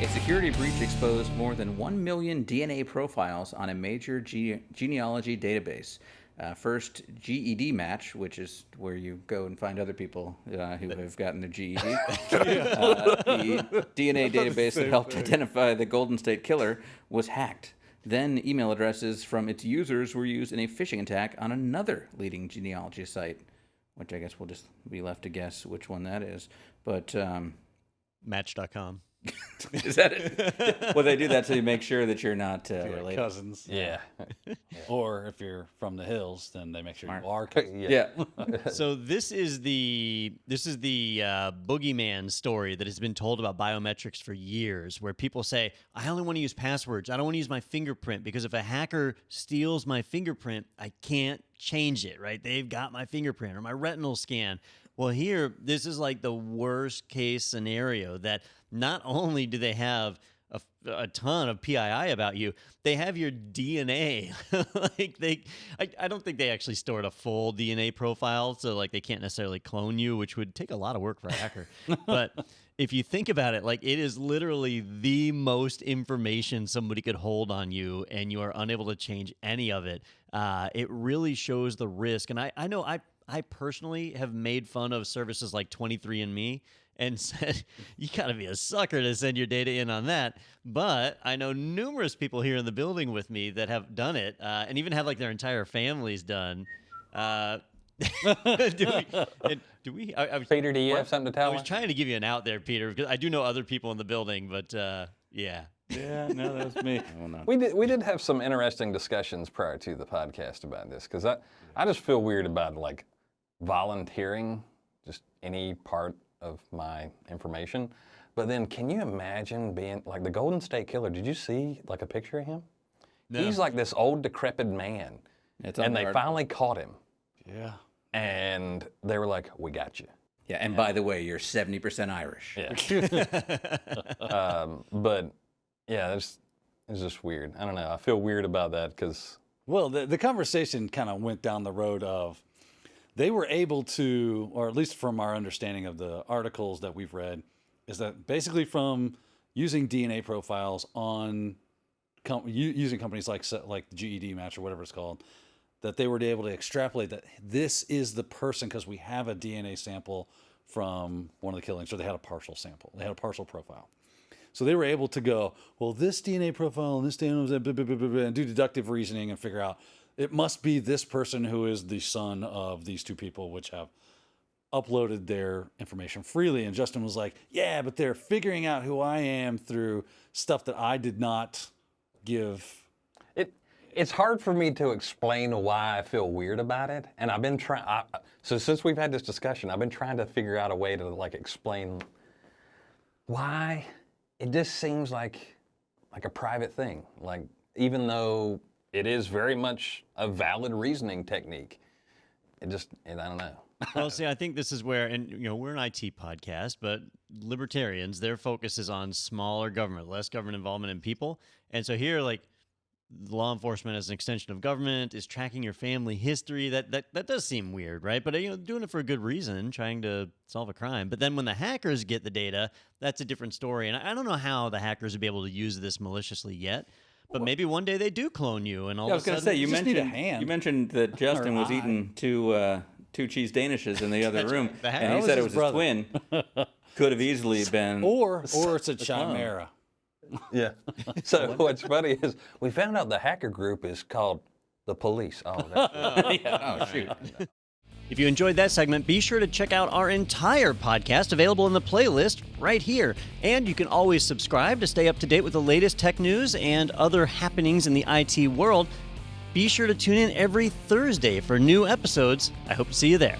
A security breach exposed more than 1 million DNA profiles on a major genealogy database. First GED match, which is where you go and find other people who have gotten their GED. The DNA database that helped identify the Golden State Killer was hacked. Then email addresses from its users were used in a phishing attack on another leading genealogy site, which I guess we'll just be left to guess which one that is. But Match.com. Is that it? Well, they do that to make sure that you're not related. Cousins. Yeah. Or if you're from the hills, then they make sure Smart. you are cousins. Yeah. So this is the boogeyman story that has been told about biometrics for years, where people say, I only want to use passwords. I don't want to use my fingerprint, because if a hacker steals my fingerprint, I can't change it, right? They've got my fingerprint or my retinal scan. Well, here, this is like the worst case scenario, that not only do they have a ton of PII about you, they have your DNA. I don't think they actually stored a full DNA profile, so like they can't necessarily clone you, which would take a lot of work for a hacker. But if you think about it, like, it is literally the most information somebody could hold on you, and you are unable to change any of it. It really shows the risk. And I know I personally have made fun of services like 23andMe and said, you got to be a sucker to send your data in on that. But I know numerous people here in the building with me that have done it, and even have like their entire families done. Peter, do you have something to tell I was us? trying to give you an out there, Peter, because I do know other people in the building, but yeah. Yeah, no, that was me. Well, no. We did have some interesting discussions prior to the podcast about this, because I just feel weird about like volunteering just any part of my information. But then can you imagine being like the Golden State Killer? Did you see like a picture of him? No. He's like this old decrepit man. And they finally caught him. Yeah. And they were like, we got you. Yeah, and by the way, you're 70% Irish. Yeah. But yeah, it's just weird. I don't know. I feel weird about that because... Well, the conversation kind of went down the road of they were able to, or at least from our understanding of the articles that we've read, is that basically from using DNA profiles on using companies like GED Match or whatever it's called, that they were able to extrapolate that this is the person because we have a DNA sample from one of the killings, or they had a partial sample. They had a partial profile. So they were able to go, well, this DNA profile and this DNA, and do deductive reasoning and figure out it must be this person who is the son of these two people, which have uploaded their information freely. And Justin was like, yeah, but they're figuring out who I am through stuff that I did not give. It's hard for me to explain why I feel weird about it. And I've been trying, so since we've had this discussion, I've been trying to figure out a way to like explain why it just seems like a private thing. Like, even though it is very much a valid reasoning technique, I don't know. Well, see, I think this is where, and we're an IT podcast, but libertarians, their focus is on smaller government, less government involvement in people. And so here, like, law enforcement as an extension of government is tracking your family history. That does seem weird, right? But doing it for a good reason, trying to solve a crime. But then when the hackers get the data, that's a different story. And I don't know how the hackers would be able to use this maliciously yet. But maybe one day they do clone you, and all I of was a going sudden to say, you mentioned that Justin was eye. eating two cheese danishes in the other room, The hacker- and That he said it was was his his twin. Could have easily been. Or it's a chimera. Yeah. So what's funny is we found out the hacker group is called the police. Oh, that's Oh, shoot. If you enjoyed that segment, be sure to check out our entire podcast available in the playlist right here. And you can always subscribe to stay up to date with the latest tech news and other happenings in the IT world. Be sure to tune in every Thursday for new episodes. I hope to see you there.